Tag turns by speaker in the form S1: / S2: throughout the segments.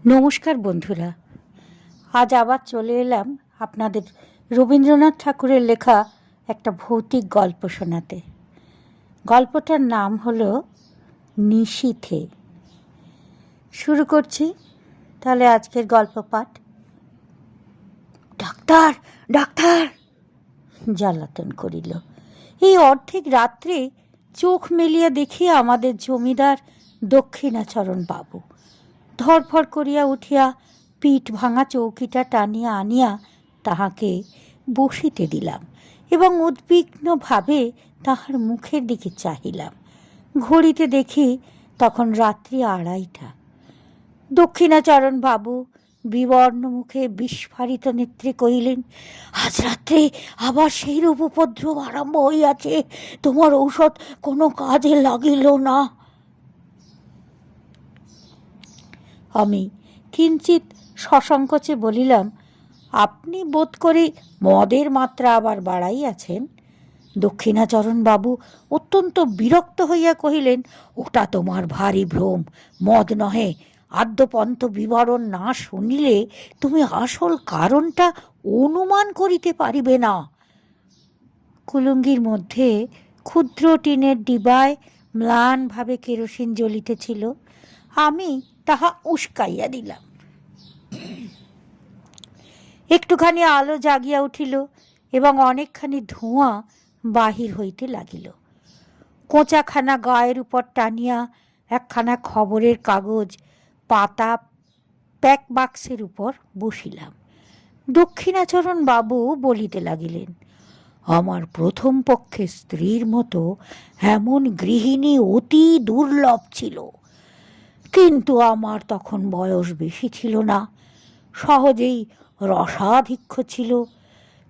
S1: নমস্কার বন্ধুরা, আজ আবার চলে এলাম আপনাদের রবীন্দ্রনাথ ঠাকুরের লেখা একটা ভৌতিক গল্প শোনাতে। গল্পটার নাম হলো নিশীথে। শুরু করছি তাহলে আজকের গল্প পাঠ। ডাক্তার ডাক্তার জ্বালাতন করিল। এই অর্ধেক রাত্রে চোখ মেলিয়া দেখি আমাদের জমিদার দক্ষিণাচরণ বাবু ধরফর করিয়া উঠিয়া পিঠ ভাঙা চৌকিটা টানিয়া আনিয়া তাহাকে বসিতে দিলাম এবং উদ্বিগ্নভাবে তাহার মুখের দিকে চাহিলাম। ঘড়িতে দেখি তখন রাত্রি 2:30। দক্ষিণাচরণ বাবু বিবর্ণ মুখে বিস্ফারিত নেত্রে কহিলেন, আজ রাত্রে আবার সেই রূপ উপদ্রব আরম্ভ হইয়াছে। তোমার ঔষধ কোনো কাজে লাগিল না। আমি কিঞ্চিত সসংকোচে বলিলাম, আপনি বোধ করি মদের মাত্রা আবার বাড়াইয়াছেন। দক্ষিণাচরণ বাবু অত্যন্ত বিরক্ত হইয়া কহিলেন, ওটা তোমার ভারী ভ্রম, মদ নহে। আদ্যপন্ত বিবরণ না শুনিলে তুমি আসল কারণটা অনুমান করিতে পারিবে না। কুলুঙ্গির মধ্যে ক্ষুদ্র টিনের ডিবায় ম্লানভাবে কেরোসিন জ্বলিতেছিল। আমি তাহা উস্কাইয়া দিলাম। একটুখানি আলো জাগিয়া উঠিল এবং অনেকখানি ধোঁয়া বাহির হইতে লাগিল। কোঁচাখানা গায়ের উপর টানিয়া একখানা খবরের কাগজ পাতা প্যাক বাক্সের উপর বসিলাম। দক্ষিণাচরণ বাবু বলিতে লাগিলেন, আমার প্রথম পক্ষে স্ত্রীর মতো এমন গৃহিণী অতি দুর্লভ ছিল, কিন্তু আমার তখন বয়স বেশি ছিল না, সহজেই রসাধিক্য ছিল।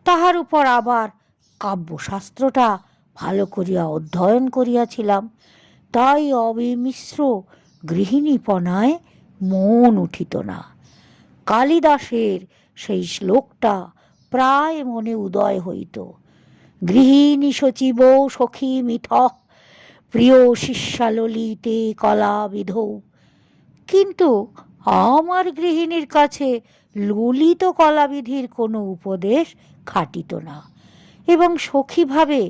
S1: তাহার উপর আবার কাব্যশাস্ত্রটা ভালো করিয়া অধ্যয়ন করিয়াছিলাম, তাই অবিমিশ্র গৃহিণীপনায় মন উঠিত না। কালিদাসের সেই শ্লোকটা প্রায় মনে উদয় হইত, গৃহিণী সচিব সখী মিথ প্রিয় শিষ্যাললিতে কলাবিধৌ। কিন্তু আমার গৃহিণীর কাছে ললিত কলাবিধির কোনো উপদেশ খাটিত না এবং সখীভাবে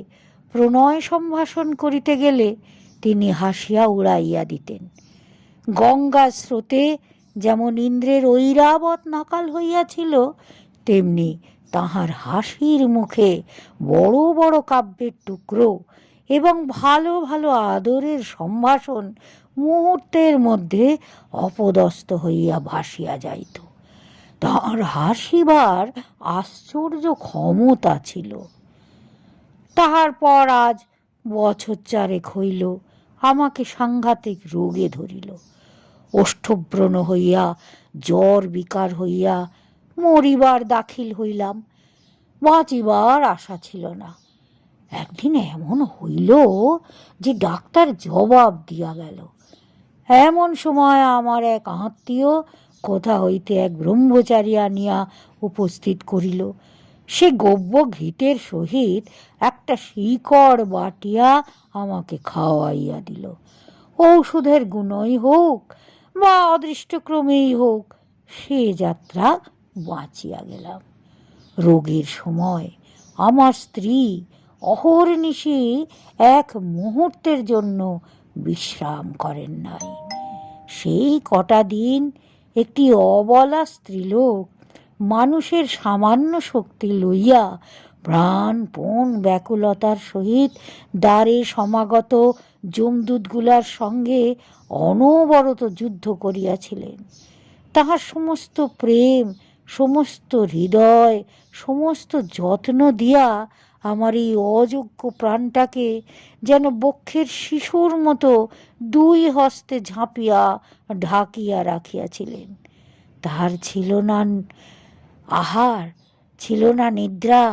S1: প্রণয় সম্ভাষণ করিতে গেলে তিনি হাসিয়া উড়াইয়া দিতেন। গঙ্গা স্রোতে যেমন ইন্দ্রের ঐরাবত নাকাল হইয়াছিল, তেমনি তাহার হাসির মুখে বড় বড় কাব্যের টুকরো এবং ভালো ভালো আদরের সম্ভাষণ মুহূর্তের মধ্যে অপদস্থ হইয়া ভাসিয়া যাইত। তাহার হাসিবার আশ্চর্য ক্ষমতা ছিল। তাহার পর আজ বছর 4 হইল আমাকে সাংঘাতিক রোগে ধরিল। ওষ্ঠব্রণ হইয়া জ্বর বিকার হইয়া মরিবার দাখিল হইলাম। বাঁচিবার আশা ছিল না। একদিন এমন হইল যে ডাক্তার জবাব দিয়া গেল। এমন সময় আমার এক আত্মীয় কোথা হইতে এক ব্রহ্মচারী আনিয়া উপস্থিত করিল। সে গব্য ঘৃতের সহিত একটা শিকড় বাটিয়া আমাকে খাওয়াইয়া দিল। ঔষধের গুণই হোক বা অদৃষ্টক্রমেই হোক, সে যাত্রা বাঁচিয়া গেলাম। রোগের সময় আমার স্ত্রী অহর্নিশি এক মুহূর্তের জন্য বিশ্রাম করেন নাই। সেই কটা দিন একটি অবলা স্ত্রীলোক মানুষের সামান্য শক্তি লইয়া প্রাণপণ ব্যাকুলতার সহিত দ্বারে সমাগত যমদূতগুলার সঙ্গে অনবরত যুদ্ধ করিয়াছিলেন। তাহার সমস্ত প্রেম, সমস্ত হৃদয়, সমস্ত যত্ন দিয়া আমার এই অযোগ্য প্রাণটাকে যেন বক্ষের শিশুর মতো 2 হস্তে ঝাঁপিয়া ঢাকিয়া রাখিয়াছিলেন। তাহার ছিল না আহার, ছিল না নিদ্রা,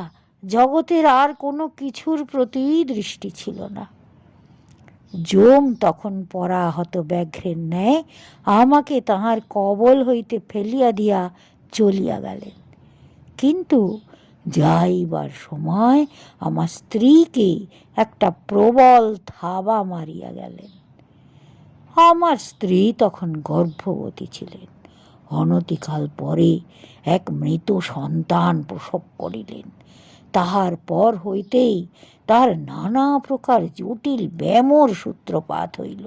S1: জগতের আর কোনো কিছুর প্রতি দৃষ্টি ছিল না। যম তখন পরাহত ব্যাঘ্রের ন্যায় আমাকে তাহার কবল হইতে ফেলিয়া দিয়া চলিয়া গেলেন। কিন্তু যাইবার সময় আমার স্ত্রীকে একটা প্রবল থাবা মারিয়া গেলেন। আমার স্ত্রী তখন গর্ভবতী ছিলেন। অনতিকাল পরে এক মৃত সন্তান প্রসব করিলেন। তাহার পর হইতেই তার নানা প্রকার জটিল ব্যামোর সূত্রপাত হইল।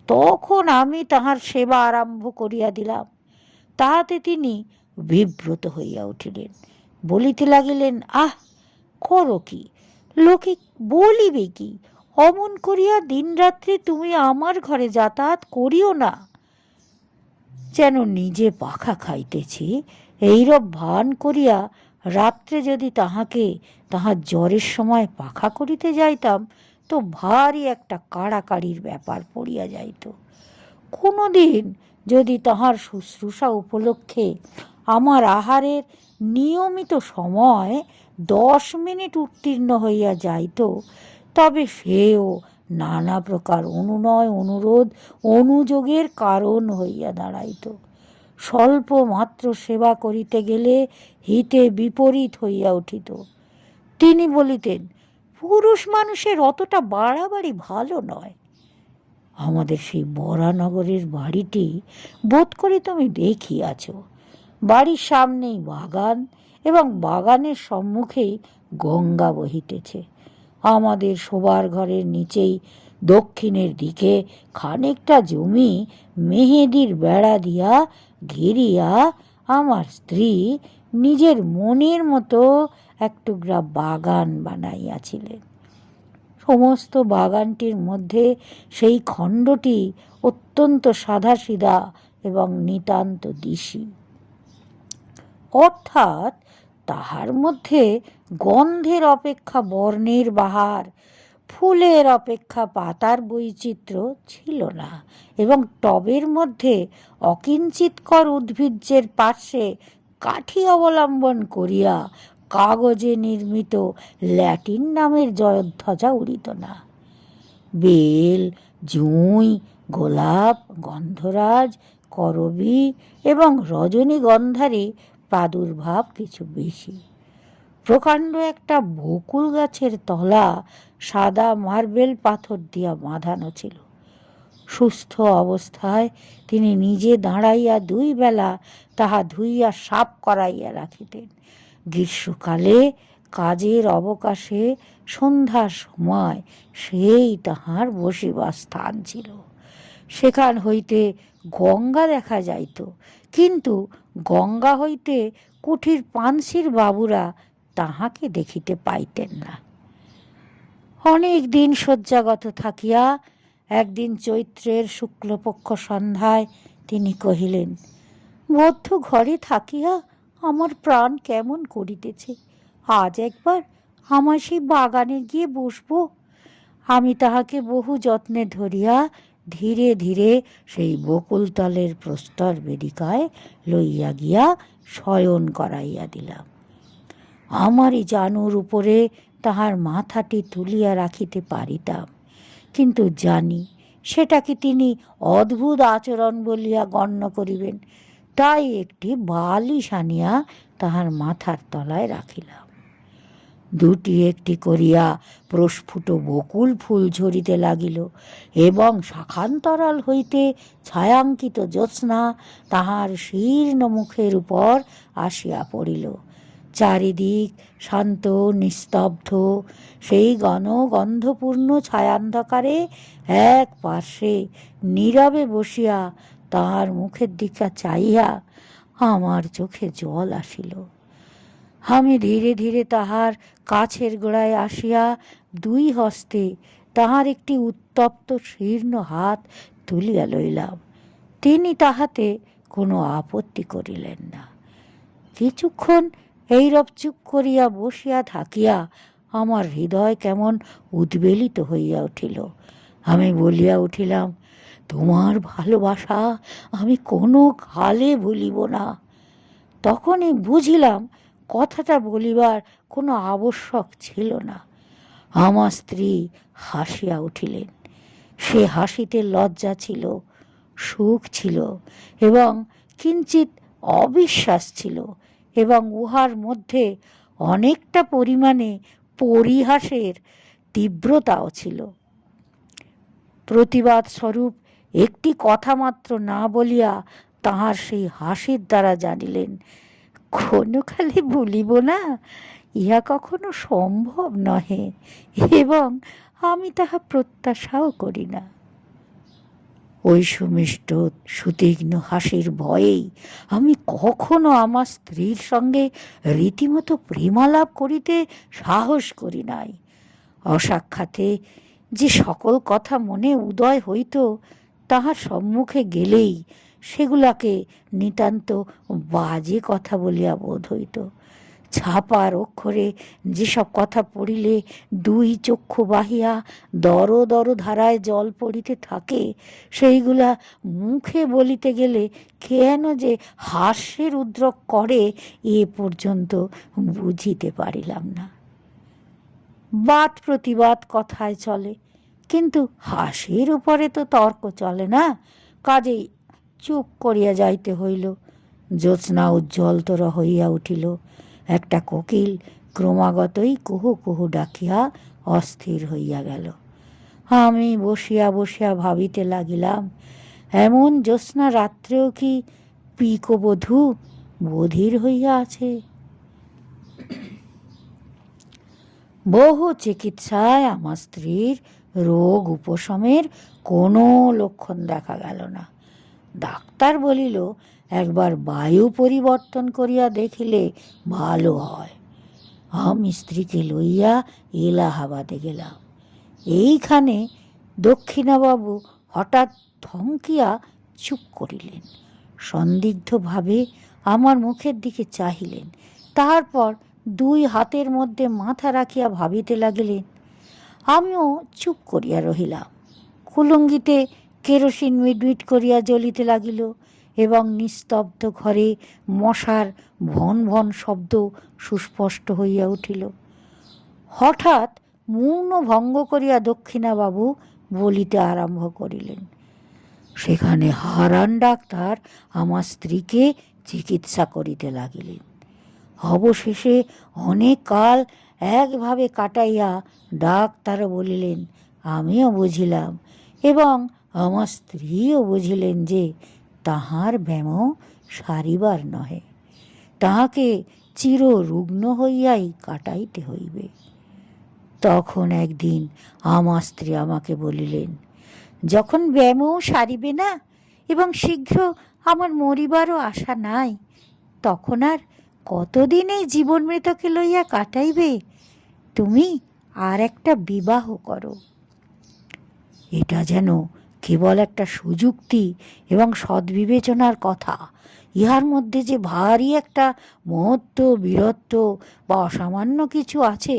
S1: তখন আমি তাহার সেবা আরম্ভ করিয়া দিলাম। তাহাতে তিনি বিব্রত হইয়া উঠিলেন, বলিতে লাগিলেন, আহ, করো কি, লোকে বলিবে কি? অমন করিয়া দিনরাত্রি তুমি আমার ঘরে যাতায়াত করিও না। যেন নিজে পাখা খাইতেছি এইরূপ ভান করিয়া রাত্রে যদি তাহাকে তাহার জ্বরের সময় পাখা করিতে যাইতাম তো ভারী একটা কাড়াকাড়ির ব্যাপার পড়িয়া যাইত। কোনো দিন যদি তাহার শুশ্রূষা উপলক্ষে আমার আহারের নিয়মিত সময় 10 মিনিট উত্তীর্ণ হইয়া যাইত, তবে সেও নানা প্রকার অনুনয় অনুরোধ অনুযোগের কারণ হইয়া দাঁড়াইত। স্বল্প মাত্র সেবা করিতে গেলে হিতে বিপরীত হইয়া উঠিত। তিনি বলিতেন, পুরুষ মানুষের অতটা বাড়াবাড়ি ভালো নয়। আমাদের সেই বরানগরের বাড়িটি বোধ করি তুমি দেখিয়াছ। বাড়ির সামনেই বাগান এবং বাগানের সম্মুখেই গঙ্গা বহিতেছে। আমাদের শোবার ঘরের নিচেই দক্ষিণের দিকে খানিকটা জমি মেহেদির বেড়া দিয়া ঘিরিয়া আমার স্ত্রী নিজের মনের মতো এক টুকরা বাগান বানাইয়াছিলেন। সমস্ত বাগানটির মধ্যে সেই খণ্ডটি অত্যন্ত সাদাসিধা এবং নিতান্ত দিশি, অর্থাৎ তাহার মধ্যে গন্ধের অপেক্ষা বর্ণের বাহার, ফুলের অপেক্ষা পাতার বৈচিত্র্য ছিল না, এবং টবের মধ্যে অকিঞ্চিৎকর উদ্ভিজ্জের পার্শ্বে কাঠি অবলম্বন করিয়া কাগজে নির্মিত ল্যাটিন নামের জয়ধ্বজা উড়িত না। বেল, জুঁই, গোলাপ, গন্ধরাজ, করবী এবং রজনীগন্ধারই প্রাদুর্ভাব কিছু বেশি। প্রকাণ্ড একটা বকুল গাছের তলা সাদা মার্বেল পাথর দিয়া বাঁধানো ছিল। সুস্থ অবস্থায় তিনি নিজে দাঁড়াইয়া 2 বেলা তাহা ধুইয়া সাফ করাইয়া রাখিতেন। গ্রীষ্মকালে কাজের অবকাশে সন্ধ্যার সময় সেই তাহার বসিবার স্থান ছিল। সেখান হইতে গঙ্গা দেখা যাইত, কিন্তু গঙ্গা হইতে কুঠির পানসির বাবুরা তাহাকে দেখিতে পাইতেন না। অনেক দিন শয্যাগত থাকিয়া একদিন চৈত্রের শুক্লপক্ষ সন্ধ্যায় তিনি কহিলেন, বদ্ধ ঘরে থাকিয়া আমার প্রাণ কেমন করিতেছে, আজ একবার আমার সেই বাগানে গিয়ে বসব। আমি তাহাকে বহু যত্নে ধরিয়া ধীরে ধীরে সেই বকুলতলের প্রস্তর বেদিকায় লইয়া গিয়া শয়ন করাইয়া দিলাম। আমারই জানুর উপরে তাহার মাথাটি তুলিয়া রাখিতে পারিতাম, কিন্তু জানি সেটাকে তিনি অদ্ভুত আচরণ বলিয়া গণ্য করিবেন, তাই একটি বালিশ আনিয়া তাহার মাথার তলায় রাখিলাম। 2টি একটি করিয়া প্রস্ফুট বকুল ফুল ঝরিতে লাগিল, এবং শাখান্তরাল হইতে ছায়াঙ্কিত জ্যোৎস্না তাহার শীর্ণ মুখের উপর আসিয়া পড়িল। চারিদিক শান্ত নিস্তব্ধ। সেই গন্ধপূর্ণ ছায়ান্ধকারে এক পার্শ্বে নীরবে বসিয়া তাহার মুখের দিকে চাইয়া আমার চোখে জল আসিল। আমি ধীরে ধীরে তাহার কাছের গোড়ায় আসিয়া 2 হস্তে তাহার একটি উত্তপ্ত শীর্ণ হাত তুলিয়া লইলাম। তিনি তাহাতে কোনো আপত্তি করিলেন না। কিছুক্ষণ এইরূপ চুপ করিয়া বসিয়া থাকিয়া আমার হৃদয় কেমন উদ্বেলিত হইয়া উঠিল। আমি বলিয়া উঠিলাম, তোমার ভালোবাসা আমি কোনো কালে ভুলিব না। তখনই বুঝিলাম কথাটা বলিবার কোনো আবশ্যক ছিল না। আমার স্ত্রী হাসিয়া উঠিলেন। সে হাসিতে লজ্জা ছিল, সুখ ছিল এবং কিঞ্চিত অবিশ্বাস ছিল, এবং উহার মধ্যে অনেকটা পরিমাণে পরিহাসের তীব্রতাও ছিল। প্রতিবাদ স্বরূপ একটি কথা মাত্র না বলিয়া তাহার সেই হাসির দ্বারা জানিলেন, কোনো কালে বলিব না, ইহা কখনো সম্ভব নহে, এবং আমি তাহা প্রত্যাশাও করি না। ওই সুমিষ্ট সুতীক্ষ্ণ হাসির ভয়েই আমি কখনো আমার স্ত্রীর সঙ্গে রীতিমতো প্রেমালাপ করিতে সাহস করি নাই। অসাক্ষাতে যে সকল কথা মনে উদয় হইত, তাহার সম্মুখে গেলেই সেগুলাকে নিতান্ত বাজে কথা বলিয়া বোধ হইত। ছাপার অক্ষরে যেসব কথা পড়িলে দুই চক্ষু বাহিয়া দর দর ধারায় জল পড়িতে থাকে, সেইগুলা মুখে বলিতে গেলে কেন যে হাস্যের উদ্রেক করে এ পর্যন্ত বুঝিতে পারিলাম না। বাদ প্রতিবাদ কথায় চলে, কিন্তু হাসির উপরে তো তর্ক চলে না, কাজেই চুপ করিয়া যাইতে হইল। জ্যোৎস্না উজ্জ্বলতর হইয়া উঠিল। একটা কোকিল ক্রমাগতই কুহু কুহু ডাকিয়া অস্থির হইয়া গেল। আমি বসিয়া বসিয়া ভাবিতে লাগিলাম, এমন জ্যোৎস্না রাত্রেও কি পিকবধূ বধির হইয়া আছে? বহু চিকিৎসায় আমার স্ত্রীর রোগ উপশমের কোনো লক্ষণ দেখা গেল না। ডাক্তার বলিল, একবার বায়ু পরিবর্তন করিয়া দেখিলে ভালো হয়। আমি স্ত্রীকে লইয়া এলাহাবাদে গেলাম। এইখানে দক্ষিণাবাবু হঠাৎ থমকিয়া চুপ করিলেন, সন্দিগ্ধভাবে আমার মুখের দিকে চাহিলেন, তারপর দুই হাতের মধ্যে মাথা রাখিয়া ভাবিতে লাগিলেন। আমিও চুপ করিয়া রহিলাম। কুলুঙ্গিতে কেরোসিন মিটমিট করিয়া জ্বলিতে লাগিল, এবং নিস্তব্ধ ঘরে মশার ভন ভন শব্দ সুস্পষ্ট হইয়া উঠিল। হঠাৎ মৌন ভঙ্গ করিয়া দক্ষিণাবাবু বলিতে আরম্ভ করিলেন। সেখানে হারান ডাক্তার আমার স্ত্রীকে চিকিৎসা করিতে লাগিলেন। অবশেষে অনেক কাল একভাবে কাটাইয়া ডাক্তারও বলিলেন, আমিও বুঝিলাম, এবং আমার স্ত্রীও বুঝিলেন যে তাহার ব্যামো সারিবার নহে, তাহাকে চিররুগ্ন হইয়াই কাটাইতে হইবে। তখন একদিন আমার স্ত্রী আমাকে বলিলেন, যখন ব্যামো সারিবে না এবং শীঘ্র আমার মরিবারও আশা নাই, তখন আর কতদিন এই জীবন মৃতকে লইয়া কাটাইবে? তুমি আর একটা বিবাহ করো। এটা যেন কেবল একটা সুযুক্তি এবং সদ্বিবেচনার কথা, ইহার মধ্যে যে ভারী একটা মহত্ব, বীরত্ব বা অসামান্য কিছু আছে,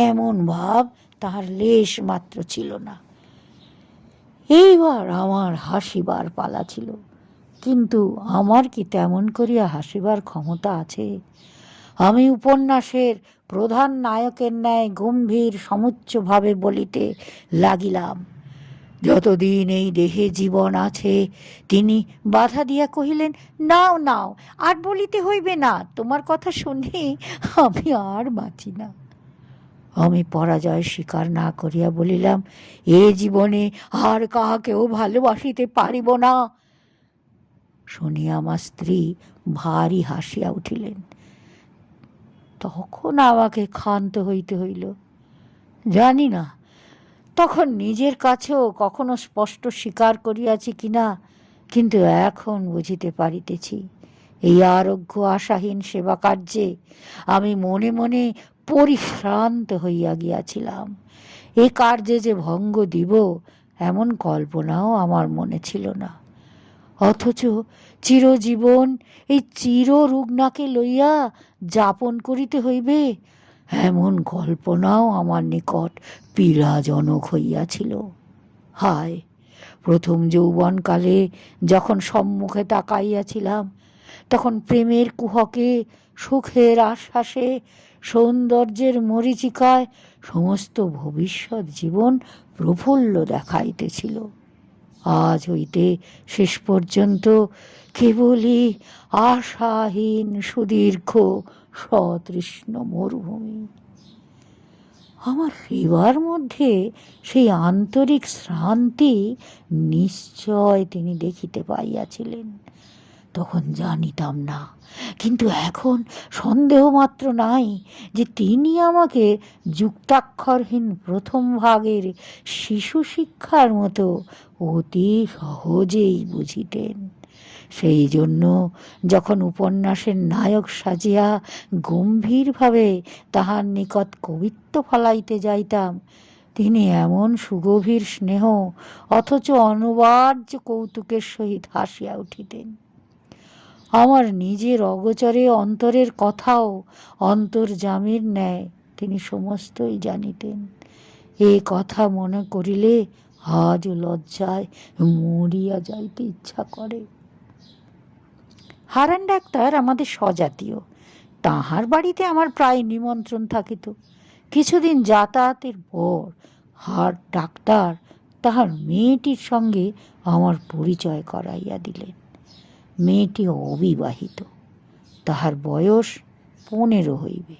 S1: এমন ভাব তাহার লেশ মাত্র ছিল না। এইবার আমার হাসিবার পালা ছিল, কিন্তু আমার কি তেমন করিয়া হাসিবার ক্ষমতা আছে? আমি উপন্যাসের প্রধান নায়কের ন্যায় গম্ভীর সমুচ্চভাবে বলিতে লাগিলাম। যতদিন এই দেহে জীবন আছে। তিনি বাধা দিয়া কহিলেন, নাও নাও, আর বলিতে হইবে না, তোমার কথা শুনি আমি আর বাঁচি না। আমি পরাজয় স্বীকার না করিয়া বলিলাম, এ জীবনে আর কাহাকেও ভালোবাসিতে পারিব না। শুনিয়া আমার স্ত্রী ভারী হাসিয়া উঠিলেন। তখন আমাকে ক্ষান্ত হইতে হইল। জানি না তখন নিজের কাছেও কখনো স্পষ্ট স্বীকার করিয়াছি কিনা, কিন্তু এখন বুঝিতে পারিতেছি, এই আরোগ্য আশাহীন সেবা কার্যে আমি মনে মনে পরিশ্রান্ত হইয়া গিয়াছিলাম। এ কার্যে যে ভঙ্গ দিব এমন কল্পনাও আমার মনে ছিল না। অথচ চিরজীবন এই চিররুগ্নাকে লইয়া যাপন করিতে হইবে, এমন কল্পনাও আমার নিকট পীড়াজনক হইয়াছিল। হায়, প্রথম যৌবনকালে যখন সম্মুখে তাকাইয়াছিলাম, তখন প্রেমের কুহকে, সুখের আশ্বাসে, সৌন্দর্যের মরীচিকায় সমস্ত ভবিষ্যৎ জীবন প্রফুল্ল দেখাইতেছিল। আজ হইতে শেষ পর্যন্ত কেবলই আশাহীন সুদীর্ঘ সতৃষ্ণ মরুভূমি। আমার হৃবার মধ্যে সেই আন্তরিক শ্রান্তি নিশ্চয় তিনি দেখিতে পাইয়াছিলেন। তখন জানিতাম না, কিন্তু এখন সন্দেহ মাত্র নাই যে তিনি আমাকে যুক্তাক্ষরহীন প্রথম ভাগের শিশু শিক্ষার মতো অতি সহজেই বুঝিতেন। সেই জন্য যখন উপন্যাসের নায়ক সাজিয়া গম্ভীরভাবে তাহার নিকট কবিত্ব ফলাইতে যাইতাম, তিনি এমন সুগভীর স্নেহ অথচ অনিবার্য কৌতুকের সহিত হাসিয়া উঠিতেন। আমার নিজের অগোচরে অন্তরের কথাও অন্তর্যামীর ন্যায় তিনি সমস্তই জানিতেন। এ কথা মনে করিলে আজও লজ্জায় মরিয়া যাইতে ইচ্ছা করে। হারান ডাক্তার আমাদের স্বজাতীয়। তাহার বাড়িতে আমার প্রায় নিমন্ত্রণ থাকিত। কিছুদিন যাতায়াতের পর হাড় ডাক্তার তাহার মেয়েটির সঙ্গে আমার পরিচয় করাইয়া দিলেন। মেয়েটি অবিবাহিত, তাহার বয়স 15 হইবে।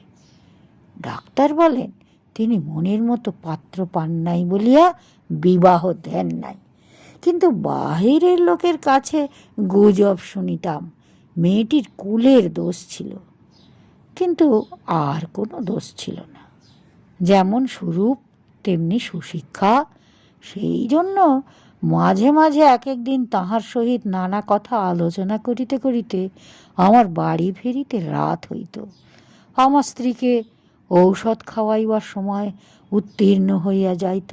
S1: ডাক্তার বলেন তিনি মনের মতো পাত্র পান নাই বলিয়া বিবাহ দেন নাই, কিন্তু বাহিরের লোকের কাছে গুজব শুনিতাম মেয়েটির কুলের দোষ ছিল, কিন্তু আর কোনো দোষ ছিল না। যেমন স্বরূপ তেমনি সুশিক্ষা। সেই জন্য মাঝে মাঝে এক একদিন তাহার সহিত নানা কথা আলোচনা করিতে করিতে আমার বাড়ি ফিরিতে রাত হইত। আমার স্ত্রীকে ঔষধ খাওয়াইবার সময় উত্তীর্ণ হইয়া যাইত।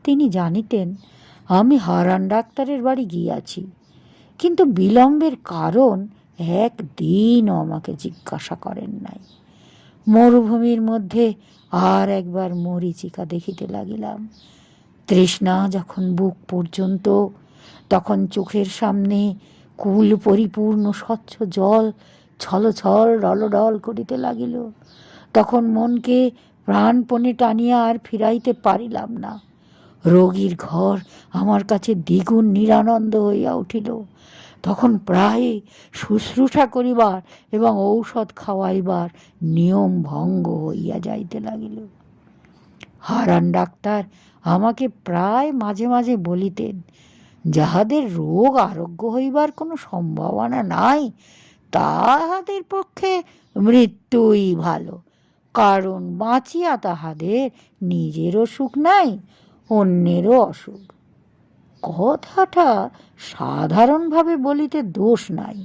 S1: তিনি জানিতেন আমি হারান ডাক্তারের বাড়ি গিয়াছি, কিন্তু বিলম্বের কারণ একদিনও আমাকে জিজ্ঞাসা করেন নাই। মরুভূমির মধ্যে আর একবার মরীচিকা দেখিতে লাগিলাম। তৃষ্ণা যখন বুক পর্যন্ত, তখন চোখের সামনে কুল পরিপূর্ণ স্বচ্ছ জল ছলছল ডলডল করিতে লাগিল। তখন মনকে প্রাণপণে টানিয়া আর ফিরাইতে পারিলাম না। রোগীর ঘর আমার কাছে দ্বিগুণ নিরানন্দ হইয়া উঠিল। তখন প্রায় শুশ্রূষা করিবার এবং ঔষধ খাওয়াইবার নিয়ম ভঙ্গ হইয়া যাইতে লাগিল। হারান ডাক্তার আমাকে প্রায় মাঝে মাঝে বলিতেন, যাহাদের রোগ আরোগ্য হইবার কোনো সম্ভাবনা নাই তাহাদের পক্ষে মৃত্যুই ভালো, কারণ বাঁচিয়া তাহাদের নিজেরও সুখ নাই, অন্যেরও অসুখ। কথাটা সাধারণভাবে বলিতে দোষ নাই,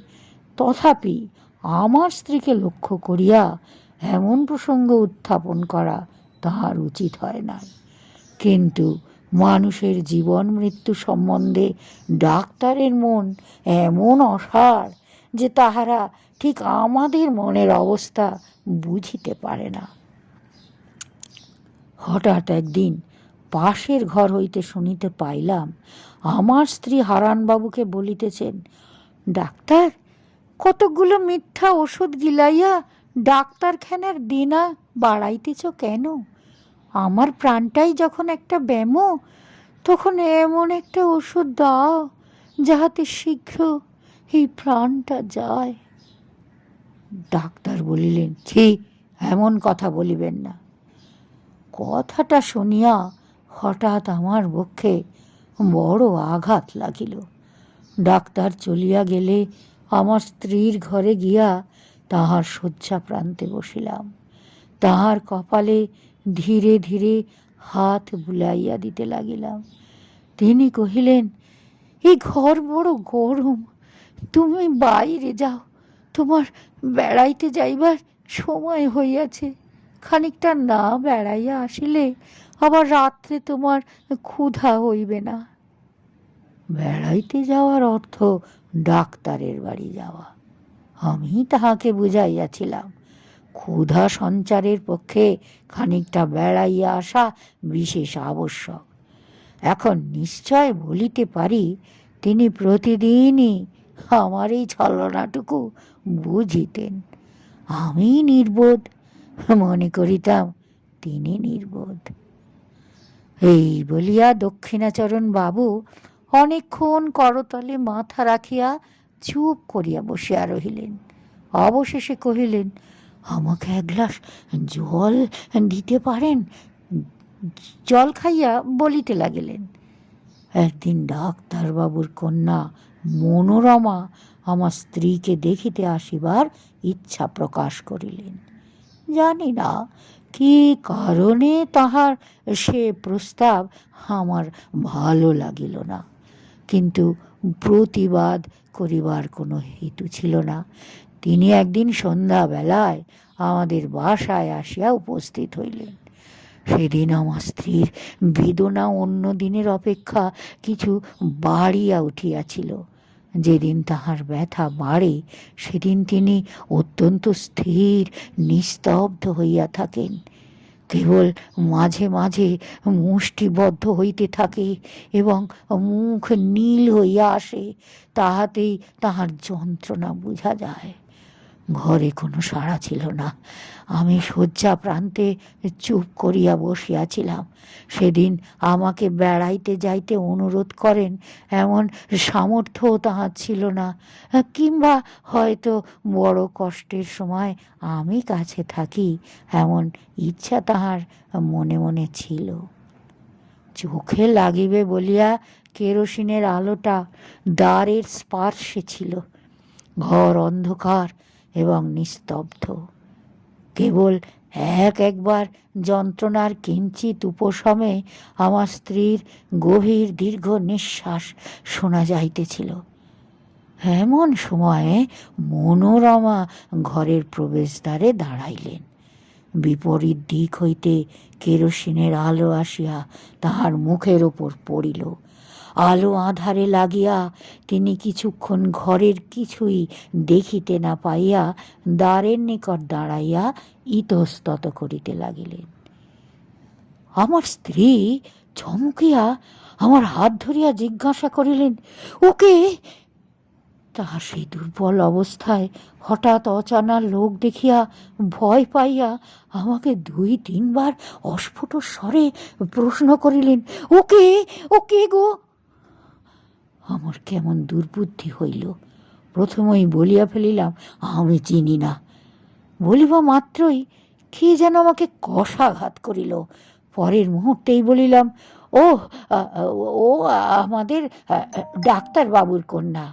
S1: তথাপি আমার স্ত্রীকে লক্ষ্য করিয়া এমন প্রসঙ্গ উত্থাপন করা তাহার উচিত হয় না। কিন্তু মানুষের জীবন মৃত্যু সম্বন্ধে ডাক্তারের মন এমন অসাড় যে তাহারা ঠিক আমাদের মনের অবস্থা বুঝিতে পারে না। হঠাৎ একদিন পাশের ঘর হইতে শুনিতে পাইলাম আমার স্ত্রী হারানবাবুকে বলিতেছেন, ডাক্তার, কতকগুলো মিথ্যা ওষুধ গিলাইয়া ডাক্তারখানার দেনা বাড়াইতেছ কেন? আমার প্রাণটাই যখন একটা ব্যামো, তখন এমন একটা ওষুধ দাও যাহাতে শীঘ্র এই প্রাণটা যায়। ডাক্তার বলিলেন, ছি, এমন কথা বলিবেন না। কথাটা শুনিয়া হঠাৎ আমার বক্ষে বড় আঘাত লাগিল। ডাক্তার চলিয়া গেলে আমার স্ত্রীর ঘরে গিয়া তাহার শয্যা প্রান্তে বসিলাম। তাহার কপালে ধীরে ধীরে হাত বুলাইয়া দিতে লাগিলাম। তিনি কহিলেন, এই ঘর বড় গরম, তুমি বাইরে যাও, তোমার বেড়াইতে যাইবার সময় হইয়াছে। খানিকটা না বেড়াইয়া আসিলে আবার রাত্রে তোমার ক্ষুধা হইবে না। বেড়াইতে যাওয়ার অর্থ ডাক্তারের বাড়ি যাওয়া। আমি তাহাকে বুঝাইয়াছিলাম ক্ষুধা সঞ্চারের পক্ষে খানিকটা বেড়াইয়া আসা বিশেষ আবশ্যক। এখন নিশ্চয় বলিতে পারি তিনি প্রতিদিনই আমার এই ছলনাটুকু বুঝিতেন। আমি নির্বোধ, মনে করিতাম তিনি নির্বোধ। এই বলিয়া দক্ষিণাচরণ বাবু অনেকক্ষণ করতলে মাথা রাখিয়া চুপ করিয়া বসিয়া রহিলেন। অবশেষে কহিলেন, আমাকে এক গ্লাস জল দিতে পারেন? জল খাইয়া বলিতে লাগিলেন, একদিন ডাক্তারবাবুর কন্যা মনোরমা আমার স্ত্রীকে দেখিতে আসিবার ইচ্ছা প্রকাশ করিলেন। জানি না কি কারণে তাহার সে প্রস্তাব আমার ভালো লাগিল না, কিন্তু প্রতিবাদ করিবার কোনো হেতু ছিল না। তিনি একদিন সন্ধ্যাবেলায় আমাদের বাসায় আসিয়া উপস্থিত হইলেন। সেদিন আমার স্ত্রীর বেদনা অন্য দিনের অপেক্ষা কিছু বাড়িয়া উঠিয়াছিল। যেদিন তাহার ব্যথা বাড়ে সেদিন তিনি অত্যন্ত স্থির নিস্তব্ধ হইয়া থাকেন। কেবল মাঝে মাঝে মুষ্টিবদ্ধ হইতে থাকে এবং মুখ নীল হইয়া আসে, তাহাতেই তাহার যন্ত্রণা বোঝা যায়। ঘরে কোনো সাড়া ছিল না। আমি শয্যা প্রান্তে চুপ করিয়া বসিয়াছিলাম। সেদিন আমাকে বেড়াইতে যাইতে অনুরোধ করেন এমন সামর্থ্যও তাহার ছিল না, কিংবা হয়তো বড় কষ্টের সময় আমি কাছে থাকি এমন ইচ্ছা তাহার মনে মনে ছিল। চোখে লাগিবে বলিয়া কেরোসিনের আলোটা দ্বারের স্পার্শে ছিল। ঘর অন্ধকার এবং নিস্তব্ধ। কেবল একবার যন্ত্রণার কিঞ্চিত উপশমে আমার স্ত্রীর গভীর দীর্ঘ নিঃশ্বাস শোনা যাইতেছিল। এমন সময়ে মনোরমা ঘরের প্রবেশদ্বারে দাঁড়াইলেন। বিপরীত দিক হইতে কেরোসিনের আলো আসিয়া তাহার মুখের ওপর পড়িল। আলো আঁধারে লাগিয়া তিনি কিছুক্ষণ ঘরের কিছুই দেখিতে না পাইয়া দ্বারের নিকট দাঁড়াইয়া ইতস্তত করিতে লাগিলেন। আমার স্ত্রী চমকিয়া আমার হাত ধরিয়া জিজ্ঞাসা করিলেন, ওকে? তাহার সেই দুর্বল অবস্থায় হঠাৎ অচানা লোক দেখিয়া ভয় পাইয়া আমাকে 2-3 বার অস্ফুট স্বরে প্রশ্ন করিলেন, ওকে? ওকে গো? আমার কেমন দুর্বুদ্ধি হইল। প্রথমেই বলিয়া ফেলিলাম, আমি চিনি না। বলিবা মাত্রই কে যেন আমাকে কষাঘাত করিল। পরের মুহূর্তেই বলিলাম, ও ও আমাদের ডাক্তারবাবুর কন্যা।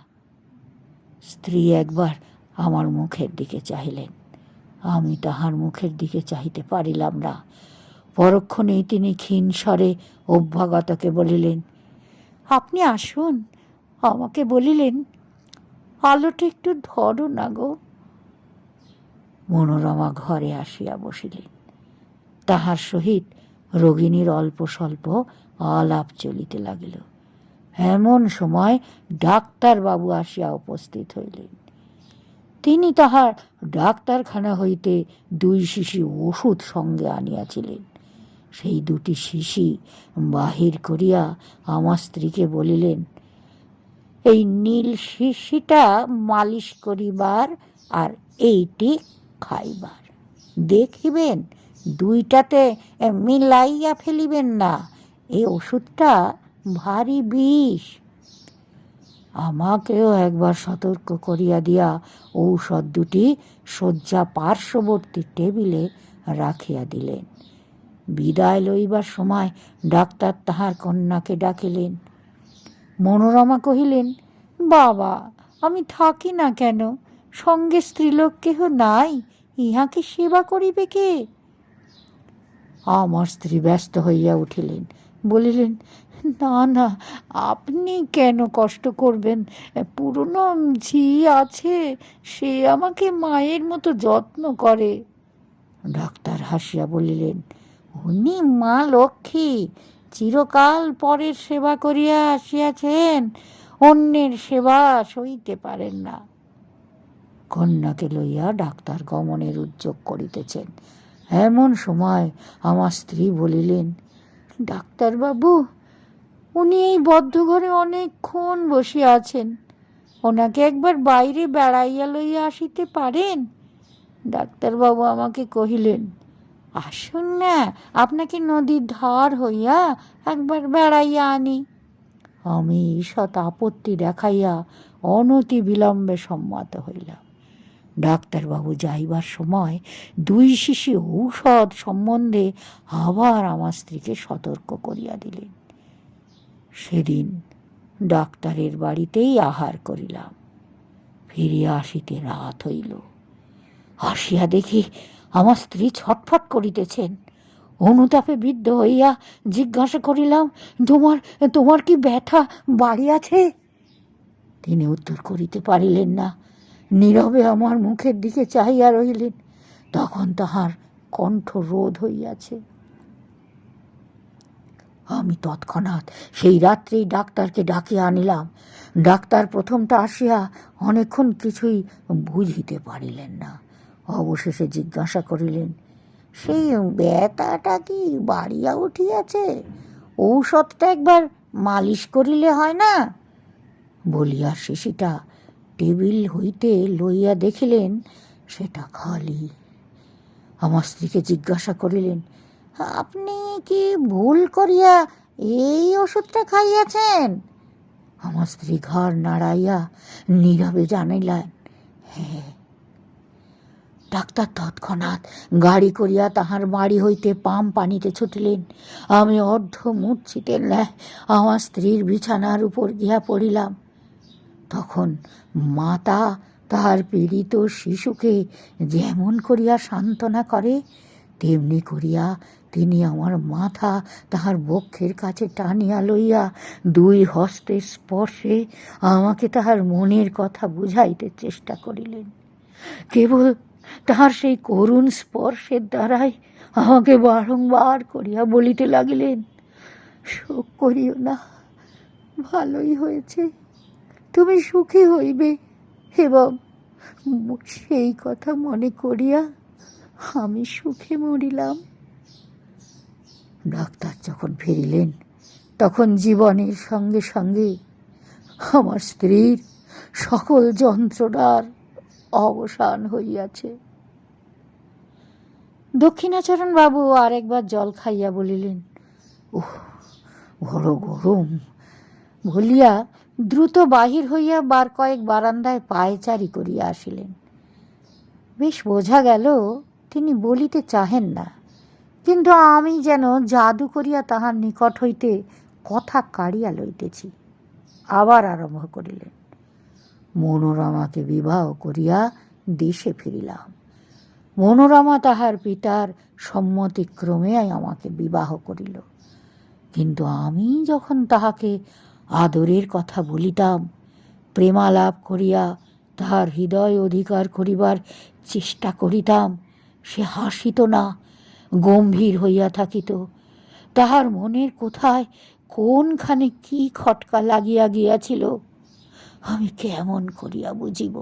S1: স্ত্রী একবার আমার মুখের দিকে চাহিলেন। আমি তাহার মুখের দিকে চাহিতে পারিলাম না। পরক্ষণেই তিনি ক্ষীণ স্বরে অভ্যাগতকে বলিলেন, আপনি আসুন। আমাকে বলিলেন, আলোটা একটু ধরো না গো। মনোরমা ঘরে আসিয়া বসিলেন। তাহার সহিত রোগিণীর অল্প স্বল্প আলাপ চলিতে লাগিল। এমন সময় ডাক্তারবাবু আসিয়া উপস্থিত হইলেন। তিনি তাহার ডাক্তারখানা হইতে 2 শিশি ওষুধ সঙ্গে আনিয়াছিলেন। সেই 2টি শিশি বাহির করিয়া আমার স্ত্রীকে বলিলেন, এই নীল শিশিটা মালিশ করিবার আর এইটি খাইবার। দেখিবেন 2টাতে মিলাইয়া ফেলিবেন না, এই ওষুধটা ভারী বিষ। আমাকেও একবার সতর্ক করিয়া দিয়া ঔষধ 2টি শয্যা পার্শ্ববর্তী টেবিলে রাখিয়া দিলেন। বিদায় লইবার সময় ডাক্তার তাহার কন্যাকে ডাকিলেন। মনোরমা কহিলেন, বাবা, আমি থাকি না কেন? সঙ্গে স্ত্রীলোক কেহ নাই, ইহাকে সেবা করিবে কে? আমার স্ত্রী ব্যস্ত হইয়া উঠিলেন, বলিলেন, না না, আপনি কেন কষ্ট করবেন? পুরনো ঝি আছে, সে আমাকে মায়ের মতো যত্ন করে। ডাক্তার হাসিয়া বলিলেন, উনি মা লক্ষ্মী, চিরকাল পরের সেবা করিয়া আসিয়াছেন, অন্যের সেবা সইতে পারেন না। কন্যাকে লইয়া ডাক্তার গমনের উদ্যোগ করিতেছেন। এমন সময় আমার স্ত্রী বলিলেন, ডাক্তারবাবু, উনি এই বদ্ধ ঘরে অনেকক্ষণ বসিয়া আছেন, ওনাকে একবার বাইরে বেড়াইয়া লইয়া আসিতে পারেন? ডাক্তারবাবু আমাকে কহিলেন, আসুন না, আপনাকে নদীর ধার হইয়া একবার বেড়াইয়া আনি। আমি ঈষৎ আপত্তি দেখাইয়া অনতি বিলম্বে সম্মত হইলাম। ডাক্তারবাবু যাইবার সময় 2 শিশি ঔষধ সম্বন্ধে আবার আমার স্ত্রীকে সতর্ক করিয়া দিলেন। সেদিন ডাক্তারের বাড়িতেই আহার করিলাম। ফিরিয়া আসিতে রাত হইল। আসিয়া দেখি আমার স্ত্রী ছটফট করিতেছেন। অনুতাপে বিদ্ধ হইয়া জিজ্ঞাসা করিলাম, তোমার তোমার কি ব্যথা বাড়িয়াছে? তিনি উত্তর করিতে পারিলেন না, নীরবে আমার মুখের দিকে চাহিয়া রহিলেন। তখন তাহার কণ্ঠ রোধ হইয়াছে। আমি তৎক্ষণাৎ সেই রাত্রেই ডাক্তারকে ডাকিয়া আনিলাম। ডাক্তার প্রথমটা আসিয়া অনেকক্ষণ কিছুই বুঝিতে পারিলেন না। অবশেষে জিজ্ঞাসা করিলেন, সেই ব্যথাটা কি বাড়িয়া উঠিয়াছে? ঔষধটা একবার মালিশ করিলে হয় না? বলিয়া শিশিটা টেবিল হইতে লইয়া দেখিলেন সেটা খালি। আমার স্ত্রীকে জিজ্ঞাসা করিলেন, আপনি কি ভুল করিয়া এই ওষুধটা খাইয়াছেন? আমার স্ত্রী ঘাড় নাড়াইয়া নীরবে জানাইলেন, হ্যাঁ। ডাক্তার তৎক্ষণাৎ গাড়ি করিয়া তাহার বাড়ি হইতে পাম্প পানিতে ছুটিলেন। আমি অর্ধ মূর্ছিতের ন্যায় আমার স্ত্রীর বিছানার উপর গিয়া পড়িলাম। তখন মাতা তাহার পীড়িত শিশুকে যেমন করিয়া সান্ত্বনা করে, তেমনি করিয়া তিনি আমার মাথা তাহার বক্ষের কাছে টানিয়া লইয়া দুই হস্তের স্পর্শে আমাকে তাহার মনের কথা বুঝাইতে চেষ্টা করিলেন। কেবল তাহার সেই করুণ স্পর্শের দ্বারাই আমাকে বারংবার করিয়া বলিতে লাগিলেন, শোক করিও না, ভালোই হয়েছে, তুমি সুখী হইবে। এবং সেই কথা মনে করিয়া আমি সুখে মরিলাম। ডাক্তার যখন ফিরিলেন, তখন জীবনের সঙ্গে সঙ্গে আমার স্ত্রীর সকল যন্ত্রণার অবসান হইয়াছে। দক্ষিণাচরণ বাবু আরেকবার জল খাইয়া বলিলেন, ওহ, বড় গরম বলিয়া দ্রুত বাহির হইয়া বার কয়েক বারান্দায় পায়চারি করিয়া আসিলেন। বেশ বোঝা গেল তিনি বলিতে চাহেন না, কিন্তু আমি যেন জাদু করিয়া তাহার নিকট হইতে কথা কাড়িয়া লইতেছি। আবার আরম্ভ করিলেন, মনোরমাকে বিবাহ করিয়া দেশে ফিরিলাম। মনোরমা তাহার পিতার সম্মতিক্রমে আমাকে বিবাহ করিল। কিন্তু আমি যখন তাহাকে আদরের কথা বলিতাম, প্রেমালাপ করিয়া তাহার হৃদয় অধিকার করিবার চেষ্টা করিতাম, সে হাসিত না, গম্ভীর হইয়া থাকিত। তাহার মনের কোথায় কোনখানে কি খটকা লাগিয়া গিয়াছিল আমি কেমন করিয়া বুঝিব?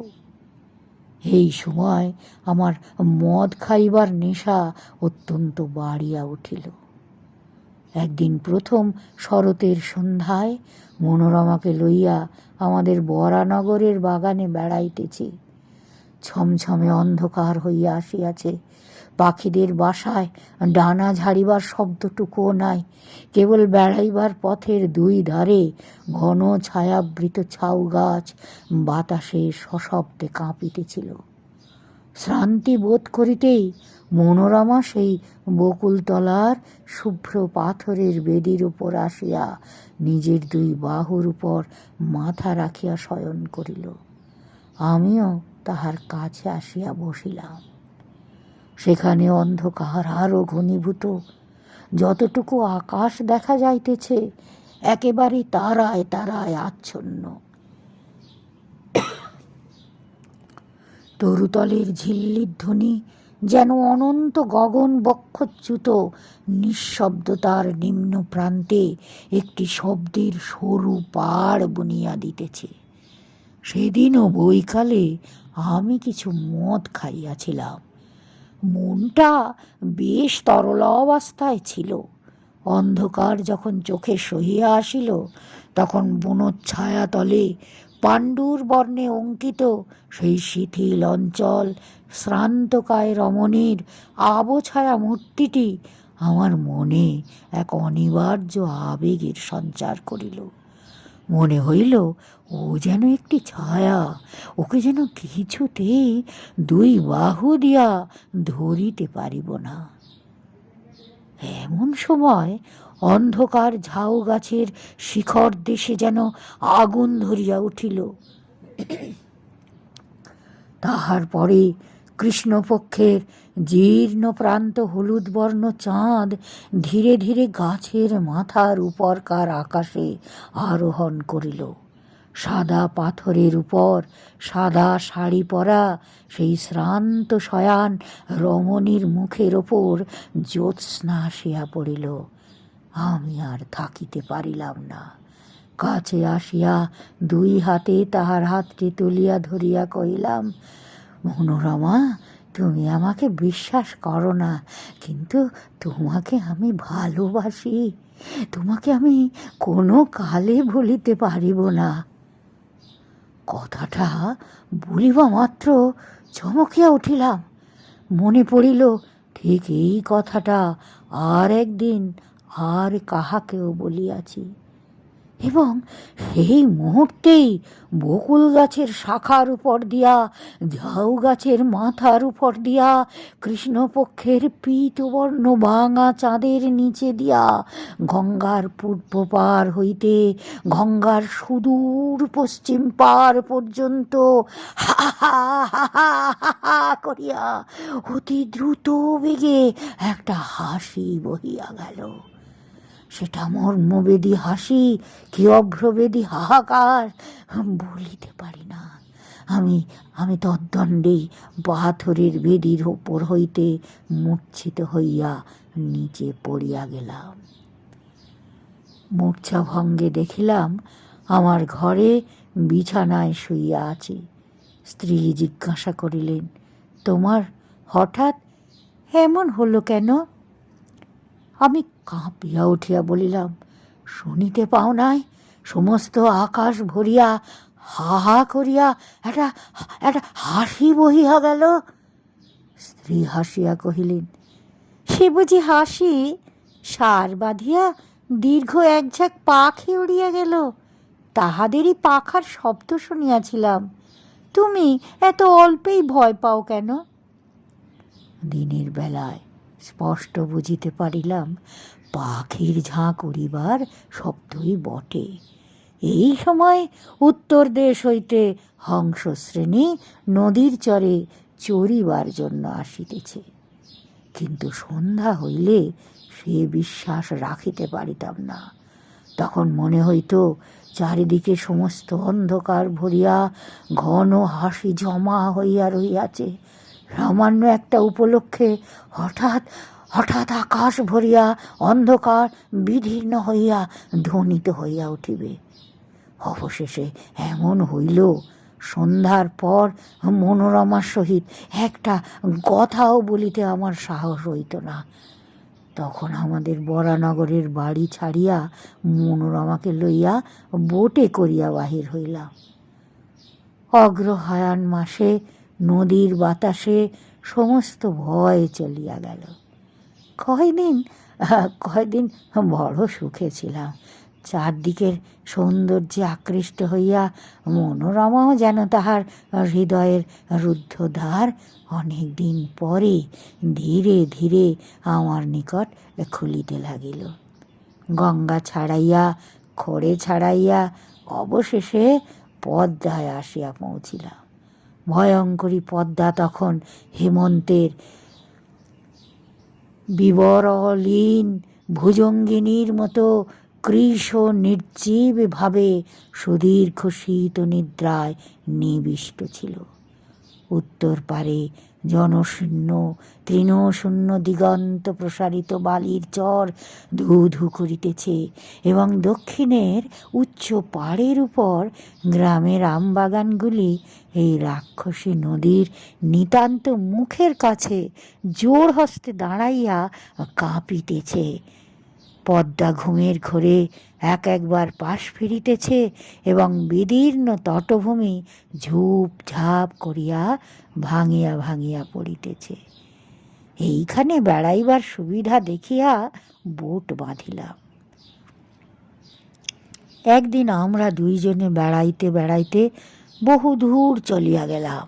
S1: এই সময় আমার মদ খাইবার নেশা অত্যন্ত বাড়িয়া উঠিল। একদিন প্রথম শরতের সন্ধ্যায় মনোরমাকে লইয়া আমাদের বরানগরের বাগানে বেড়াইতেছি। ছমছমে অন্ধকার হইয়া আসিয়াছে। পাখিদের বাসায় ডানা ঝাড়িবার শব্দটুকুও নাই। কেবল বেড়াইবার পথের দুই ধারে ঘন ছায়াবৃত ঝাউ গাছ বাতাসে সশব্দে কাঁপিতেছিল। শ্রান্তি বোধ করিতেই মনোরমা সেই বকুলতলার শুভ্র পাথরের বেদির উপর আসিয়া নিজের দুই বাহুর উপর মাথা রাখিয়া শয়ন করিল। আমিও তাহার কাছে আসিয়া বসিলাম। সেখানে অন্ধকার আরও ঘনীভূত। যতটুকু আকাশ দেখা যাইতেছে একেবারে তারায় তারায় আচ্ছন্ন। তরুতলের ঝিল্লির ধ্বনি যেন অনন্ত গগন বক্ষচ্যুত নিঃশব্দতার নিম্ন প্রান্তে একটি শব্দের সরু পাড় বুনিয়া দিতেছে। সেদিনও বৈকালে আমি কিছু মদ খাইয়াছিলাম। মনটা বেশ তরল অবস্থায় ছিল। অন্ধকার যখন চোখে সহিয়া আসিল, তখন বনচ্ছায়াতলে পাণ্ডুর বর্ণে অঙ্কিত সেই শিথিল অঞ্চল শ্রান্তকায় রমণীর আবছায়া মূর্তিটি আমার মনে এক অনিবার্য আবেগের সঞ্চার করিল। মনে হইল ও যেন একটি ছায়া, ওকে যেন কিছুতেই দুই বাহু দিয়া ধরিতে পারিব না। এমন সময় অন্ধকার ঝাউ গাছের শিখর দেশে যেন আগুন ধরিয়া উঠিল। তাহার পরে কৃষ্ণপক্ষের জীর্ণ প্রান্ত হলুদ বর্ণ চাঁদ ধীরে ধীরে গাছের মাথার উপরকার আকাশে আরোহণ করিল। সাদা পাথরের উপর সাদা শাড়ি পরা সেই শ্রান্ত শয়ান রমণীর মুখের ওপর জ্যোৎস্না আসিয়া পড়িল। আমি আর থাকিতে পারিলাম না। কাছে আসিয়া দুই হাতে তাহার হাতটি তুলিয়া ধরিয়া কহিলাম, মনোরমা, তুমি আমাকে বিশ্বাস করো না, কিন্তু তোমাকে আমি ভালোবাসি। তোমাকে আমি কোনো কালে ভুলিতে পারিব না। কথাটা বলিবা মাত্র চমকিয়া উঠিলাম। মনে পড়িল ঠিক এই কথাটা আর একদিন আর কাহাকেও বলিয়াছি, এবং সেই মুহূর্তেই বকুল গাছের শাখার উপর দিয়া, ঝাউ গাছের মাথার উপর দিয়া, কৃষ্ণপক্ষের পীতবর্ণ ভাঙা চাঁদের নিচে দিয়া, গঙ্গার পূর্ব পার হইতে গঙ্গার সুদূর পশ্চিম পার পর্যন্ত হা হা হা হা হা করিয়া অতি দ্রুত বেগে একটা হাসি বহিয়া গেল। সেটা মর্মবেদী হাসি কি অভ্রবেদী হাহাকার বলিতে পারি না। আমি তদ্দণ্ডেই পাথরের বেদির ওপর হইতে মূর্ছিত হইয়া নিচে পড়িয়া গেলাম। মূর্ছা ভঙ্গে দেখিলাম আমার ঘরে বিছানায় শুইয়া আছি। স্ত্রী জিজ্ঞাসা করিলেন, তোমার হঠাৎ এমন হলো কেন? আমি কাঁপিয়া উঠিয়া বলিলাম, শুনিতে পাও নাই? সমস্ত আকাশ ভরিয়া হা হা করিয়া একটা একটা হাসি বহিয়া গেল। স্ত্রী হাসিয়া কহিলেন, সে বুঝি হাসি সার বাঁধিয়া দীর্ঘ এক ঝাঁক পাখি উড়িয়া গেল? তাহাদেরই পাখার শব্দ শুনিয়াছিলাম। তুমি এত অল্পেই ভয় পাও কেন? দিনের বেলায় স্পষ্ট বুঝিতে পারিলাম পাখির ঝাঁক উড়িবার শব্দই বটে। এই সময় উত্তর দেশ হইতে হংসশ্রেণী নদীর চরে চরিবার জন্য আসিতেছে। কিন্তু সন্ধ্যা হইলে সে বিশ্বাস রাখিতে পারিতাম না। তখন মনে হইত চারিদিকে সমস্ত অন্ধকার ভরিয়া ঘন হাসি জমা হইয়া রহিয়াছে। সামান্য একটা উপলক্ষে হঠাৎ হঠাৎ আকাশ ভরিয়া অন্ধকার বিদীর্ণ হইয়া ধ্বনিত হইয়া উঠিবে। অবশেষে এমন হইল, সন্ধ্যার পর মনোরমার সহিত একটা কথাও বলিতে আমার সাহস হইত না। তখন আমাদের বরানগরের বাড়ি ছাড়িয়া মনোরমাকে লইয়া বোটে করিয়া বাহির হইলাম। অগ্রহায়ণ মাসে নদীর বাতাসে সমস্ত ভয় চলিয়া গেল। কয়দিন বড় সুখে ছিলাম। চারদিকের সৌন্দর্যে আকৃষ্ট হইয়া মনোরমাও যেন তাহার হৃদয়ের রুদ্ধদ্বার অনেক দিন পরে ধীরে ধীরে আমার নিকট খুলিতে লাগিল। গঙ্গা ছাড়াইয়া খড়ে ছাড়াইয়া অবশেষে পদ্মায় আসিয়া পৌঁছিলাম। ভয়ঙ্করী পদ্মা তখন হেমন্তের বিবরলীন ভুজঙ্গিনীর মতো কৃশ নির্জীবভাবে সুদীর্ঘ শীত নিদ্রায় নিবিষ্ট ছিল। উত্তর পারে জনশূন্য তৃণশূন্য দিগন্ত প্রসারিত বালির চর ধু ধু করিতেছে, এবং দক্ষিণের উচ্চ পাড়ের উপর গ্রামের আমবাগানগুলি এই রাক্ষসী নদীর নিতান্ত মুখের কাছে জোর হস্তে দাঁড়াইয়া কাঁপিতেছে। পদ্মা ঘুমের ঘোরে একবার পাশ ফিরিতেছে, এবং বিদীর্ণ তটভূমি ঝুপ ঝাপ করিয়া ভাঙিয়া ভাঙিয়া পড়িতেছে। এইখানে বেড়াইবার সুবিধা দেখিয়া বোট বাঁধিলাম। একদিন আমরা দুইজনে বেড়াইতে বেড়াইতে বহু দূর চলিয়া গেলাম।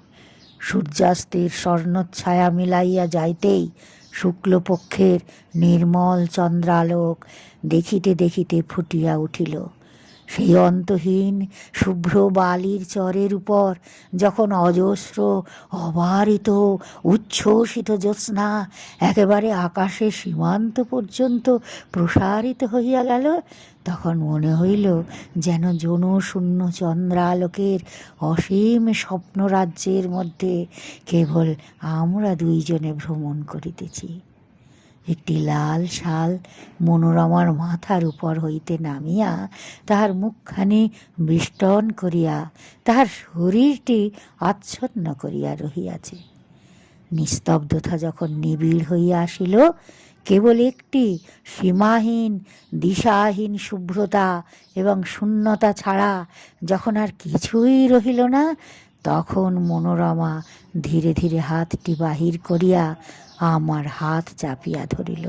S1: সূর্যাস্তের স্বর্ণচ্ছায়া মিলাইয়া যাইতেই শুক্লপক্ষের নির্মল চন্দ্রালোক দেখিতে দেখিতে ফুটিয়া উঠিল। সেই অন্তহীন শুভ্র বালির চরের উপর যখন অজস্র অবারিত উচ্ছ্বসিত জ্যোৎস্না একেবারে আকাশের সীমান্ত পর্যন্ত প্রসারিত হইয়া গেল, তখন মনে হইল যেন জনশূন্য চন্দ্রালোকের অসীম স্বপ্নরাজ্যের মধ্যে কেবল আমরা দুইজনে ভ্রমণ করিতেছি। একটি লাল শাল মনোরমার মাথার উপর হইতে নামিয়া তাহার মুখখানি বেষ্টন করিয়া তাহার শরীরটি আচ্ছন্ন করিয়া রহিয়াছে। নিস্তব্ধতা যখন নিবিড় হইয়া আসিল, কেবল একটি সীমাহীন দিশাহীন শুভ্রতা এবং শূন্যতা ছাড়া যখন আর কিছুই রহিল না, তখন মনোরমা ধীরে ধীরে হাতটি বাহির করিয়া আমার হাত চাপিয়া ধরিল।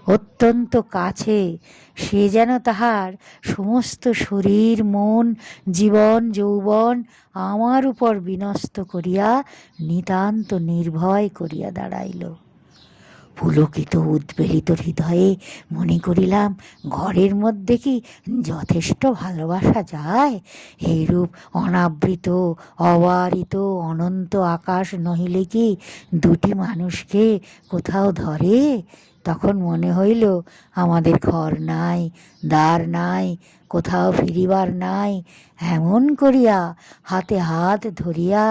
S1: অত্যন্ত কাছে, সে যেন তাহার সমস্ত শরীর মন জীবন যৌবন আমার উপর বিনষ্ট করিয়া নিতান্ত নির্ভয় করিয়া দাঁড়াইল। পুলকিত উদ্বেলিত হৃদয়ে মনে করিলাম, ঘরের মধ্যে কি যথেষ্ট ভালোবাসা যায়? এইরূপ অনাবৃত অবারিত অনন্ত আকাশ নহিলে কি দুটি মানুষকে কোথাও ধরে? তখন মনে হইল আমাদের ঘর নাই, দ্বার নাই, কোথাও ফিরিবার নাই। এমন করিয়া হাতে হাত ধরিয়া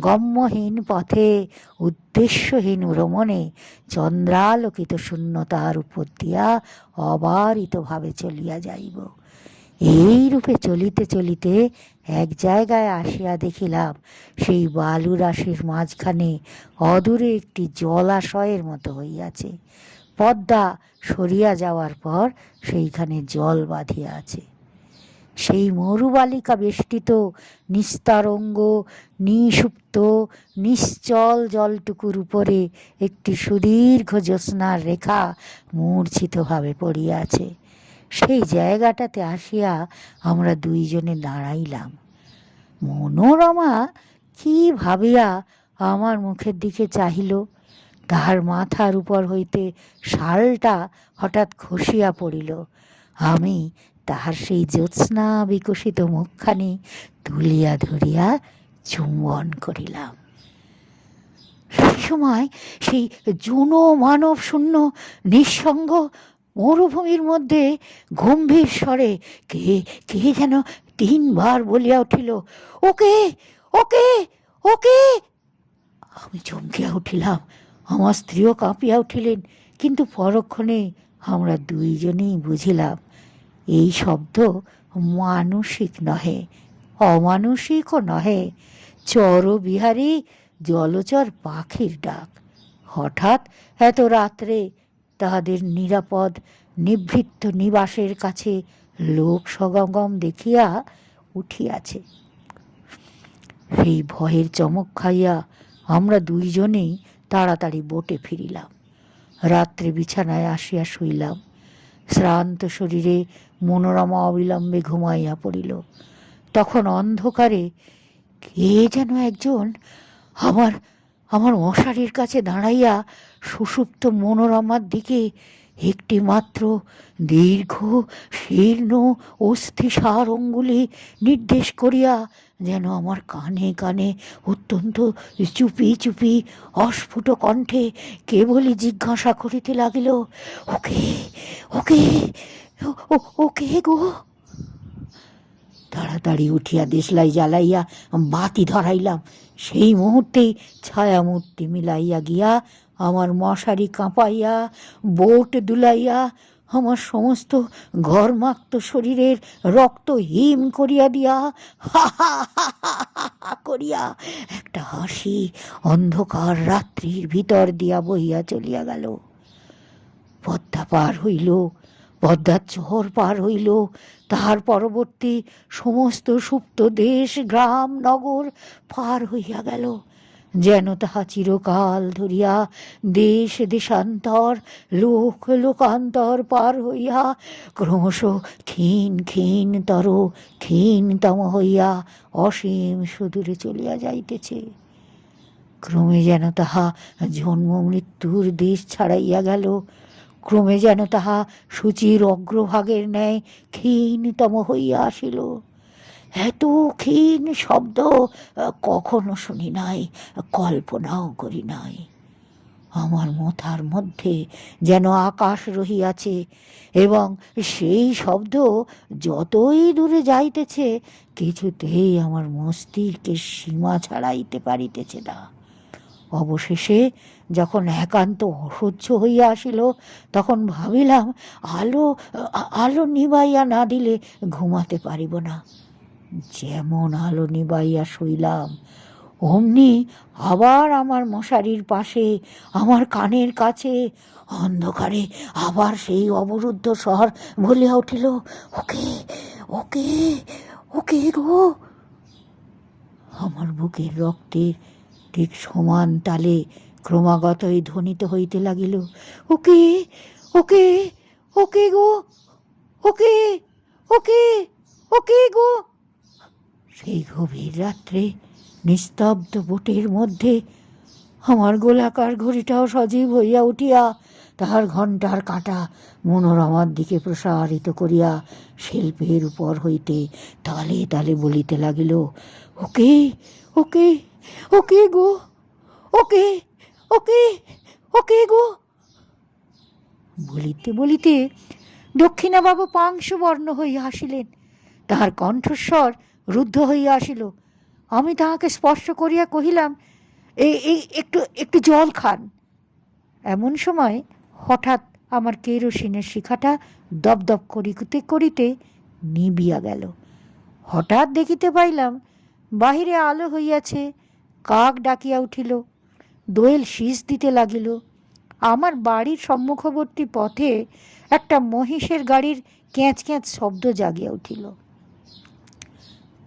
S1: গম্যহীন পথে উদ্দেশ্যহীন ভ্রমণে চন্দ্রালোকিত শূন্যতার উপর দিয়া অবারিতভাবে চলিয়া যাইব। এই রূপে চলিতে চলিতে এক জায়গায় আসিয়া দেখিলাম, সেই বালু রাশির মাঝখানে অদূরে একটি জলাশয়ের মতো হইয়াছে। পদ্মা সরিয়া যাওয়ার পর সেইখানে জল বাঁধিয়া আছে। সেই মরুবালিকা বেষ্টিত নিস্তরঙ্গ নিষুপ্ত নিশ্চল জলটুকুর উপরে একটি সুদীর্ঘ জ্যোৎস্নার রেখা মূর্ছিতভাবে পড়িয়াছে। সেই জায়গাটাতে আসিয়া আমরা দুইজনে দাঁড়াইলাম। মনোরমা কি ভাবিয়া আমার মুখের দিকে চাহিল, তাহার মাথার উপর হইতে শালটা হঠাৎ খসিয়া পড়িল। আমি তাহার সেই জ্যোৎস্না বিকশিত মুখখানি তুলিয়া ধরিয়া চুম্বন করিলাম। সেই সময় সেই যৌন মানব শূন্য নিঃসঙ্গ মরুভূমির মধ্যে গম্ভীর স্বরে কে কে যেন 3 বার বলিয়া উঠিল, ওকে ওকে ওকে। আমি চমকিয়া উঠিলাম, আমার স্ত্রীও কাঁপিয়া উঠিলেন, কিন্তু পরক্ষণে আমরা দুইজনেই বুঝিলাম এই শব্দ মানসিক নহে, অমানুষিকও নহে, চরবিহারী জলচর পাখির ডাক। হঠাৎ এত রাত্রে তাহাদের নিরাপদ নিভৃত নিবাসের কাছে লোক সমাগম দেখিয়া উঠিয়াছে। সেই ভয়ের চমক খাইয়া আমরা দুইজনেই তাড়াতাড়ি বোটে ফিরিলাম। রাত্রে বিছানায় আসিয়া শুইলাম। শ্রান্ত শরীরে মনোরমা অবিলম্বে ঘুমাইয়া পড়িল। তখন অন্ধকারে কে যেন একজন আমার আমার মশারির কাছে দাঁড়াইয়া সুষুপ্ত মনোরমার দিকে একটি মাত্র দীর্ঘ শীর্ণ অস্থিসার অঙ্গুলি নির্দেশ করিয়া যেন আমার কানে কানে অত্যন্ত চুপি চুপি অস্ফুট কণ্ঠে কেবলই জিজ্ঞাসা করিতে লাগিল, ওকে ওকে ওকে গো। তাড়াতাড়ি উঠিয়া দেশলাই জ্বালাইয়া বাতি ধরাইলাম। সেই মুহূর্তেই ছায়ামূর্তি মিলাইয়া গিয়া আমার মশারি কাঁপাইয়া বোট দুলাইয়া আমার সমস্ত ঘর্মাক্ত শরীরের রক্ত হিম করিয়া দিয়া হা হা হা হা করিয়া একটা হাসি অন্ধকার রাত্রির ভিতর দিয়া বহিয়া চলিয়া গেল। পদ্মা পার হইল, পদ্মার চর পার হইল, তাহার পরবর্তী সমস্ত সুপ্ত দেশ গ্রাম নগর পার হইয়া গেল, যেন তাহা চিরকাল ধরিয়া দেশ দেশান্তর লোক লোকান্তর পার হইয়া ক্রমশ ক্ষীণ ক্ষীণতর ক্ষীণতম হইয়া অসীম সুদূরে চলিয়া যাইতেছে। ক্রমে যেন তাহা জন্ম মৃত্যুর দেশ ছাড়াইয়া গেল, ক্রমে যেন তাহা সূচির অগ্রভাগের ন্যায় ক্ষীণতম হইয়া আসিল। এত ক্ষীণ শব্দ কখনো শুনি নাই, কল্পনাও করি নাই। আমার মাথার মধ্যে যেন আকাশ রহিয়াছে, এবং সেই শব্দ যতই দূরে যাইতেছে কিছুতেই আমার মস্তিষ্কের সীমা ছাড়াইতে পারিতেছে না। অবশেষে যখন একান্ত অসহ্য হইয়া আসিল, তখন ভাবিলাম আলো আলো নিবাইয়া না দিলে ঘুমাতে পারিব না। যেমন আলো নিবাইয়া শুইলাম, অমনি আবার আমার মশারির পাশে, আমার কানের কাছে অন্ধকারে আবার সেই অবরুদ্ধ স্বর বলিয়া উঠিল, ওকে ওকে ওকে গো। আমার বুকের রক্তে ঠিক সমান তালে ক্রমাগতই ধ্বনিত হইতে লাগিল, ওকে ওকে ওকে গো, ওকে ওকে ওকে গো। সেই গভীর রাত্রে নিস্তব্ধ বুটের মধ্যে আমার গোলাকার ঘড়িটাও সজীব হইয়া উঠিয়া তাহার ঘণ্টার কাঁটা মনোরমার দিকে প্রসারিত করিয়া শিল্পের উপর হইতে তালে তালে বলিতে লাগিল, ওকে ওকে ওকে গো, ওকে ওকে ওকে গো। বলিতে বলিতে দক্ষিণাবাবু পাংশুবর্ণ হইয়া আসিলেন। তাহার কণ্ঠস্বর রুদ্ধ হইয়া আসিল। আমি তাহাকে স্পর্শ করিয়া কহিলাম, এই একটু একটু জল খান। এমন সময় হঠাৎ আমার কেরোসিনের শিখাটা দপদপ করিতে করিতে নিবিয়া গেল। হঠাৎ দেখিতে পাইলাম বাহিরে আলো হইয়াছে, কাক ডাকিয়া উঠিল, দোয়েল শীষ দিতে লাগিল। আমার বাড়ির সম্মুখবর্তী পথে একটা মহিষের গাড়ির ক্যাঁচ ক্যাঁচ শব্দ জাগিয়া উঠিল।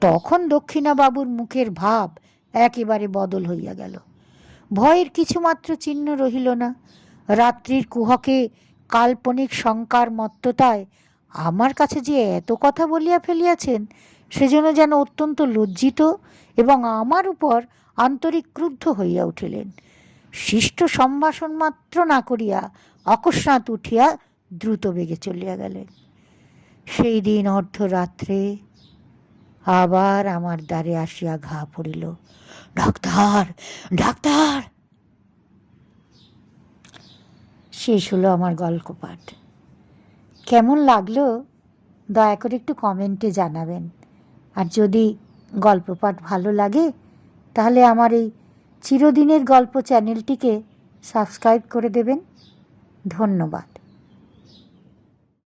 S1: তখন দক্ষিণাবাবুর মুখের ভাব একেবারে বদল হইয়া গেল। ভয়ের কিছুমাত্র চিহ্ন রহিল না। রাত্রির কুহকে কাল্পনিক শঙ্কার মত্ততায় আমার কাছে যে এত কথা বলিয়া ফেলিয়াছেন, সেজন্য যেন অত্যন্ত লজ্জিত এবং আমার উপর আন্তরিক ক্রুদ্ধ হইয়া উঠিলেন। শিষ্ট সম্ভাষণ মাত্র না করিয়া অকস্মাৎ উঠিয়া দ্রুত বেগে চলিয়া গেলেন। সেই দিন অর্ধরাত্রে আবার আমার দ্বারে আসিয়া ঘা পড়িল, ডাক্তার ডাক্তার। শেষ হলো আমার গল্প পাঠ। কেমন লাগলো দয়া করে একটু কমেন্টে জানাবেন। আর যদি গল্প পাঠ ভালো লাগে তাহলে আমার এই চিরদিনের গল্প চ্যানেলটিকে সাবস্ক্রাইব করে দেবেন। ধন্যবাদ।